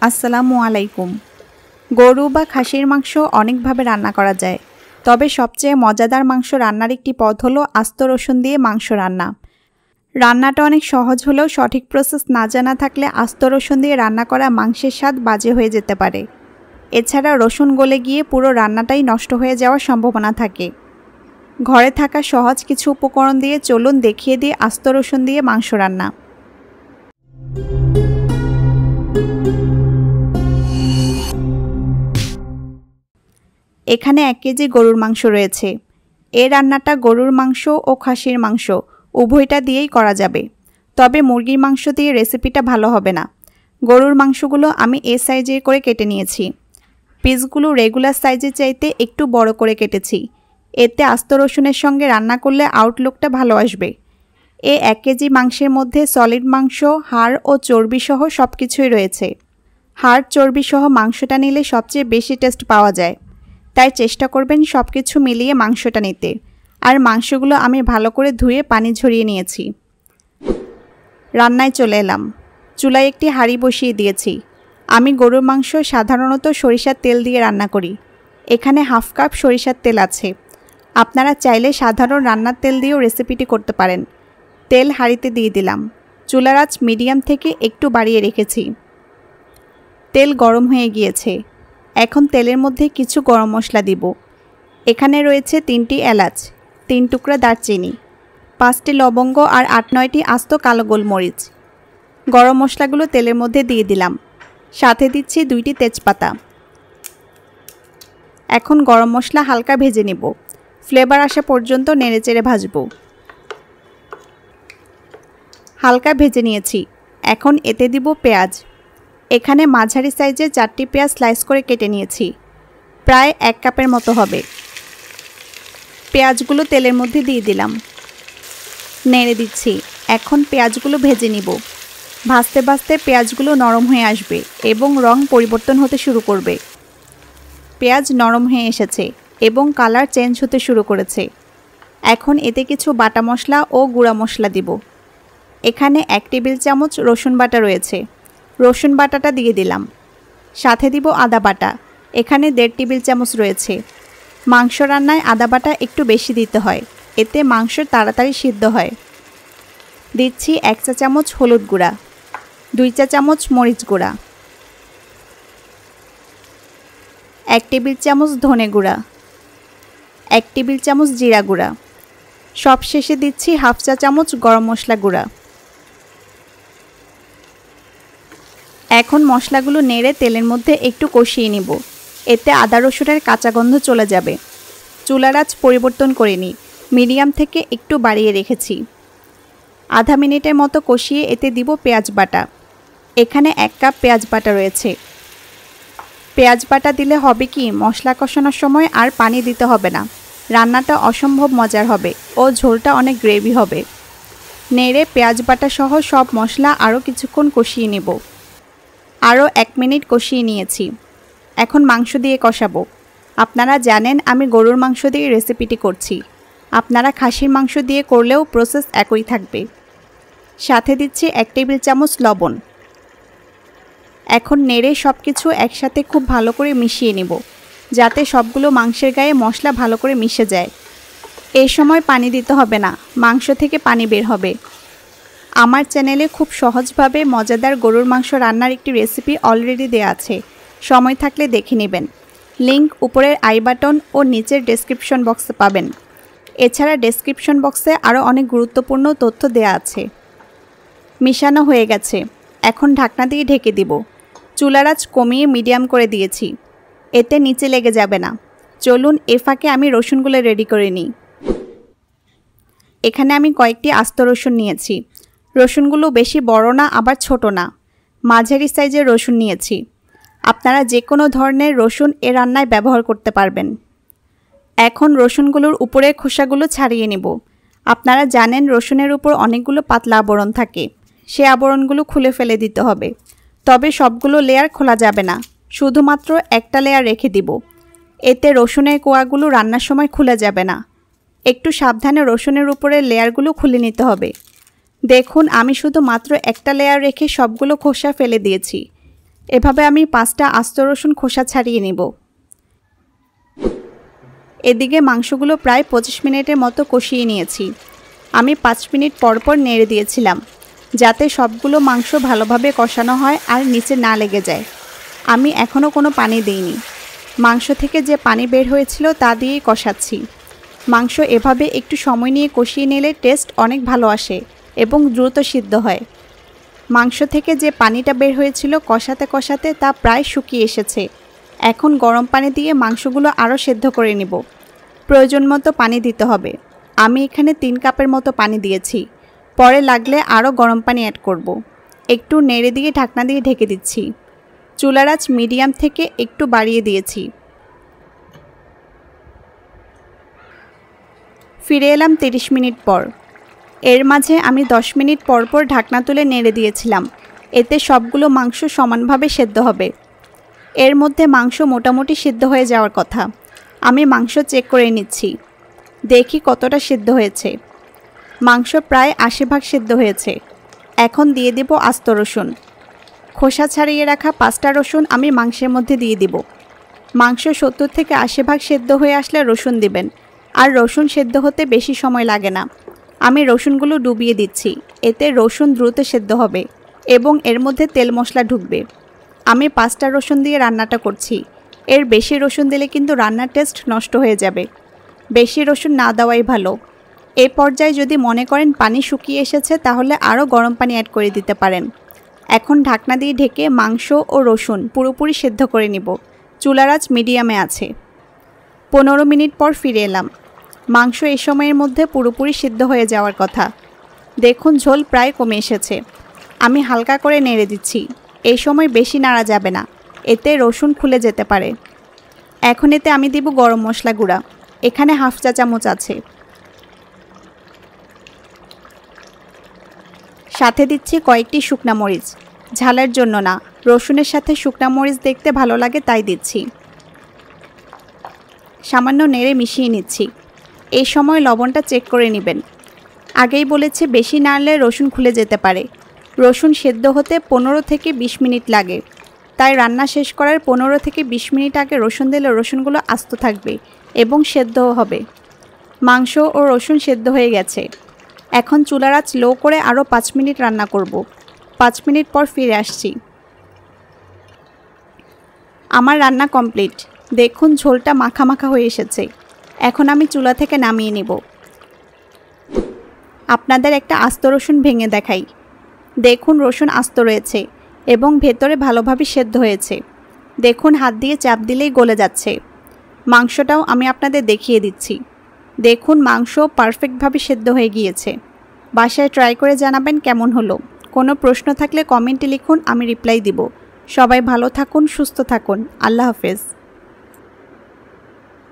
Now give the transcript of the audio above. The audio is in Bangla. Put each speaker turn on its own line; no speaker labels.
আসসালামু আলাইকুম। গরু বা খাসির মাংস অনেকভাবে রান্না করা যায়, তবে সবচেয়ে মজাদার মাংস রান্নার একটি পদ হলো আস্ত রসুন দিয়ে মাংস রান্না। রান্নাটা অনেক সহজ হলেও সঠিক প্রসেস না জানা থাকলে আস্ত রসুন দিয়ে রান্না করা মাংসের স্বাদ বাজে হয়ে যেতে পারে। এছাড়া রসুন গলে গিয়ে পুরো রান্নাটাই নষ্ট হয়ে যাওয়ার সম্ভাবনা থাকে। ঘরে থাকা সহজ কিছু উপকরণ দিয়ে চলুন দেখিয়ে দিই আস্ত রসুন দিয়ে মাংস রান্না। এখানে 1 কেজি গরুর মাংস রয়েছে। এই রান্নাটা গরুর মাংস ও খাসির মাংস উভয়টা দিয়েই করা যাবে, তবে মুরগির মাংস দিয়ে রেসিপিটা ভালো হবে না। গরুর মাংসগুলো আমি এ সাইজের করে কেটে নিয়েছি। পিসগুলো রেগুলার সাইজের চাইতে একটু বড় করে কেটেছি। এতে আস্ত রসুনের সঙ্গে রান্না করলে আউটলুকটা ভালো আসবে। এই 1 কেজি মাংসের মধ্যে সলিড মাংস, হাড় ও চর্বি সহ সব কিছুই রয়েছে। হাড় চর্বি সহ মাংসটা নিলে সবচেয়ে বেশি টেস্ট পাওয়া যায়, তাই চেষ্টা করবেন সব কিছু মিলিয়ে মাংসটা নিতে। আর মাংসগুলো আমি ভালো করে ধুয়ে পানি ঝরিয়ে নিয়েছি। রান্নায় চলে এলাম। চুলায় একটি হাঁড়ি বসিয়ে দিয়েছি। আমি গরুর মাংস সাধারণত সরিষার তেল দিয়ে রান্না করি। এখানে হাফ কাপ সরিষার তেল আছে। আপনারা চাইলে সাধারণ রান্নার তেল দিয়েও রেসিপিটি করতে পারেন। তেল হাঁড়িতে দিয়ে দিলাম। চুলার আঁচ মিডিয়াম থেকে একটু বাড়িয়ে রেখেছি। তেল গরম হয়ে গিয়েছে। এখন তেলের মধ্যে কিছু গরম মশলা দিব। এখানে রয়েছে 3টি এলাচ, 3 টুকরা দারচিনি, 5টি লবঙ্গ আর 8-9টি আস্ত কালো গোলমরিচ। গরম মশলাগুলো তেলের মধ্যে দিয়ে দিলাম। সাথে দিচ্ছি 2টি তেজপাতা। এখন গরম মশলা হালকা ভেজে নেব। ফ্লেভার আসা পর্যন্ত নেড়েচেড়ে ভাজব। হালকা ভেজে নিয়েছি। এখন এতে দিব পেঁয়াজ। এখানে মাঝারি সাইজে 4টি পেঁয়াজ স্লাইস করে কেটে নিয়েছি। প্রায় 1 কাপের মতো হবে। পেঁয়াজগুলো তেলের মধ্যে দিয়ে দিলাম। নেড়ে দিচ্ছি। এখন পেঁয়াজগুলো ভেজে নিব। ভাজতে ভাজতে পেঁয়াজগুলো নরম হয়ে আসবে এবং রং পরিবর্তন হতে শুরু করবে। পেঁয়াজ নরম হয়ে এসেছে এবং কালার চেঞ্জ হতে শুরু করেছে। এখন এতে কিছু বাটা মশলা ও গুঁড়া মশলা দিব। এখানে 1 টেবিল চামচ রসুন বাটা রয়েছে। রসুন বাটাটা দিয়ে দিলাম। সাথে দিব আদা বাটা। এখানে 1.5 টেবিল চামচ রয়েছে। মাংস রান্নায় আদা বাটা একটু বেশি দিতে হয়, এতে মাংস তাড়াতাড়ি সিদ্ধ হয়। দিচ্ছি 1 চা চামচ হলুদ গুঁড়া, 2 চা চামচ মরিচ গুঁড়া, 1 টেবিল চামচ ধনে গুঁড়া, 1 টেবিল চামচ জিরা গুঁড়া। সব শেষে দিচ্ছি হাফ চা চামচ গরম মশলা গুঁড়া। এখন মশলাগুলো নেড়ে তেলের মধ্যে একটু কষিয়ে নিব। এতে আদা রসুনের কাঁচা গন্ধ চলে যাবে। চুলার আঁচ পরিবর্তন করে নিই। মিডিয়াম থেকে একটু বাড়িয়ে রেখেছি। আধা মিনিটের মতো কষিয়ে এতে দিব পেঁয়াজ বাটা। এখানে 1 কাপ পেঁয়াজ বাটা রয়েছে। পেঁয়াজ বাটা দিলে হবে কি, মশলা কষানোর সময় আর পানি দিতে হবে না। রান্নাটা অসম্ভব মজার হবে ও ঝোলটা অনেক গ্রেভি হবে। নেড়ে পেঁয়াজ বাটা সহ সব মশলা আরও কিছুক্ষণ কষিয়ে নেব। আরও 1 মিনিট কষিয়ে নিয়েছি। এখন মাংস দিয়ে কষাবো। আপনারা জানেন আমি গরুর মাংস দিয়ে রেসিপিটি করছি। আপনারা খাসির মাংস দিয়ে করলেও প্রসেস একই থাকবে। সাথে দিচ্ছি 1 টেবিল চামচ লবণ। এখন নেড়ে সব কিছু একসাথে খুব ভালো করে মিশিয়ে নেব, যাতে সবগুলো মাংসের গায়ে মশলা ভালো করে মিশে যায়। এই সময় পানি দিতে হবে না, মাংস থেকে পানি বের হবে। আমার চ্যানেলে খুব সহজভাবে মজাদার গরুর মাংস রান্নার একটি রেসিপি অলরেডি দেওয়া আছে। সময় থাকলে দেখে নেবেন। লিংক উপরের আই বাটন ও নিচের ডেসক্রিপশন বক্সে পাবেন। এছাড়া ডেসক্রিপশন বক্সে আরও অনেক গুরুত্বপূর্ণ তথ্য দেওয়া আছে। মিশানো হয়ে গেছে। এখন ঢাকনা দিয়ে ঢেকে দিব। চুলার আঁচ কমিয়ে মিডিয়াম করে দিয়েছি, এতে নিচে লেগে যাবে না। চলুন এ ফাঁকে আমি রসুনগুলো রেডি করে নিই। এখানে আমি কয়েকটি আস্ত রসুন নিয়েছি। রসুনগুলো বেশি বড় না আবার ছোট না, মাঝারি সাইজের রসুন নিয়েছি। আপনারা যে কোনো ধরনের রসুন এ রান্নায় ব্যবহার করতে পারবেন। এখন রসুনগুলোর উপরের খোসাগুলো ছাড়িয়ে নেব। আপনারা জানেন রসুনের উপর অনেকগুলো পাতলা আবরণ থাকে, সে আবরণগুলো খুলে ফেলে দিতে হবে। তবে সবগুলো লেয়ার খোলা যাবে না, শুধুমাত্র একটা লেয়ার রেখে দিব। এতে রসুনের কোয়াগুলো রান্নার সময় খুলে যাবে না। একটু সাবধানে রসুনের উপরের লেয়ারগুলো খুলে নিতে হবে। দেখুন আমি শুধু মাত্র একটা লেয়ার রেখে সবগুলো খোসা ফেলে দিয়েছি। এভাবে আমি 5টা আস্ত রসুন খোসা ছাড়িয়ে নেব। এদিকে মাংসগুলো প্রায় 25 মিনিটের মতো কষিয়ে নিয়েছি। আমি 5 মিনিট পর পর নেড়ে দিয়েছিলাম যাতে সবগুলো মাংস ভালোভাবে কষানো হয় আর নিচে না লেগে যায়। আমি এখনও কোনো পানি দিইনি। মাংস থেকে যে পানি বের হয়েছিল তা দিয়েই কষাচ্ছি। মাংস এভাবে একটু সময় নিয়ে কষিয়ে নিলে টেস্ট অনেক ভালো আসে এবং দ্রুত সিদ্ধ হয়। মাংস থেকে যে পানিটা বের হয়েছিল কষাতে কষাতে তা প্রায় শুকিয়ে এসেছে। এখন গরম পানি দিয়ে মাংসগুলো আরও সেদ্ধ করে নেব। প্রয়োজন মতো পানি দিতে হবে। আমি এখানে 3 কাপের মতো পানি দিয়েছি। পরে লাগলে আরও গরম পানি অ্যাড করব। একটু নেড়ে দিয়ে ঢাকনা দিয়ে ঢেকে দিচ্ছি। চুলার আঁচ মিডিয়াম থেকে একটু বাড়িয়ে দিয়েছি। ফিরে এলাম 30 মিনিট পর। এর মাঝে আমি 10 মিনিট পর পর ঢাকনা তুলে নেড়ে দিয়েছিলাম। এতে সবগুলো মাংস সমানভাবে সেদ্ধ হবে। এর মধ্যে মাংস মোটামুটি সিদ্ধ হয়ে যাওয়ার কথা। আমি মাংস চেক করে নিচ্ছি। দেখি কতটা সিদ্ধ হয়েছে। মাংস প্রায় 80% সিদ্ধ হয়েছে। এখন দিয়ে দেব আস্ত রসুন। খোসা ছাড়িয়ে রাখা 5টা রসুন আমি মাংসের মধ্যে দিয়ে দিব। মাংস 70 থেকে 80% সেদ্ধ হয়ে আসলে রসুন দিবেন। আর রসুন সেদ্ধ হতে বেশি সময় লাগে না। আমি রসুনগুলো ডুবিয়ে দিচ্ছি। এতে রসুন দ্রুত সেদ্ধ হবে এবং এর মধ্যে তেল মশলা ঢুকবে। আমি 5টা রসুন দিয়ে রান্নাটা করছি। এর বেশি রসুন দিলে কিন্তু রান্নার টেস্ট নষ্ট হয়ে যাবে। বেশি রসুন না দেওয়াই ভালো। এই পর্যায়ে যদি মনে করেন পানি শুকিয়ে এসেছে তাহলে আরও গরম পানি অ্যাড করে দিতে পারেন। এখন ঢাকনা দিয়ে ঢেকে মাংস ও রসুন পুরোপুরি সেদ্ধ করে নিব। চুলার আঁচ মিডিয়ামে আছে। 15 মিনিট পর ফিরে এলাম। মাংস এই সময়ের মধ্যে পুরোপুরি সিদ্ধ হয়ে যাওয়ার কথা। দেখুন ঝোল প্রায় কমে এসেছে। আমি হালকা করে নেড়ে দিচ্ছি। এই সময় বেশি নাড়া যাবে না, এতে রসুন খুলে যেতে পারে। এখন এতে আমি দিব গরম মশলা গুঁড়া। এখানে 1/2 চা চামচ আছে। সাথে দিচ্ছি কয়েকটি শুকনা মরিচ, ঝালের জন্য না, রসুনের সাথে শুকনা মরিচ দেখতে ভালো লাগে তাই দিচ্ছি। সামান্য নেড়ে মিশিয়ে নিচ্ছি। এই সময় লবণটা চেক করে নেবেন। আগেই বলেছি বেশি নাড়লে রসুন খুলে যেতে পারে। রসুন সেদ্ধ হতে 15 থেকে 20 মিনিট লাগে। তাই রান্না শেষ করার 15 থেকে 20 মিনিট আগে রসুন দিলে রসুনগুলো আস্ত থাকবে এবং সেদ্ধও হবে। মাংস ও রসুন সেদ্ধ হয়ে গেছে। এখন চুলার আঁচ লো করে আরও 5 মিনিট রান্না করব। 5 মিনিট পর ফিরে আসছি। আমার রান্না কমপ্লিট। দেখুন ঝোলটা মাখা মাখা হয়ে এসেছে। এখন আমি চুলা থেকে নামিয়ে নেব। আপনাদের একটা আস্ত রসুন ভেঙে দেখাই। দেখুন রসুন আস্ত রয়েছে এবং ভেতরে ভালোভাবে সেদ্ধ হয়েছে। দেখুন হাত দিয়ে চাপ দিলেই গলে যাচ্ছে। মাংসটাও আমি আপনাদের দেখিয়ে দিচ্ছি। দেখুন মাংস পারফেক্টভাবে সেদ্ধ হয়ে গিয়েছে। বাসায় ট্রাই করে জানাবেন কেমন হলো। কোনো প্রশ্ন থাকলে কমেন্টে লিখুন, আমি রিপ্লাই দিব। সবাই ভালো থাকুন, সুস্থ থাকুন। আল্লাহ হাফেজ।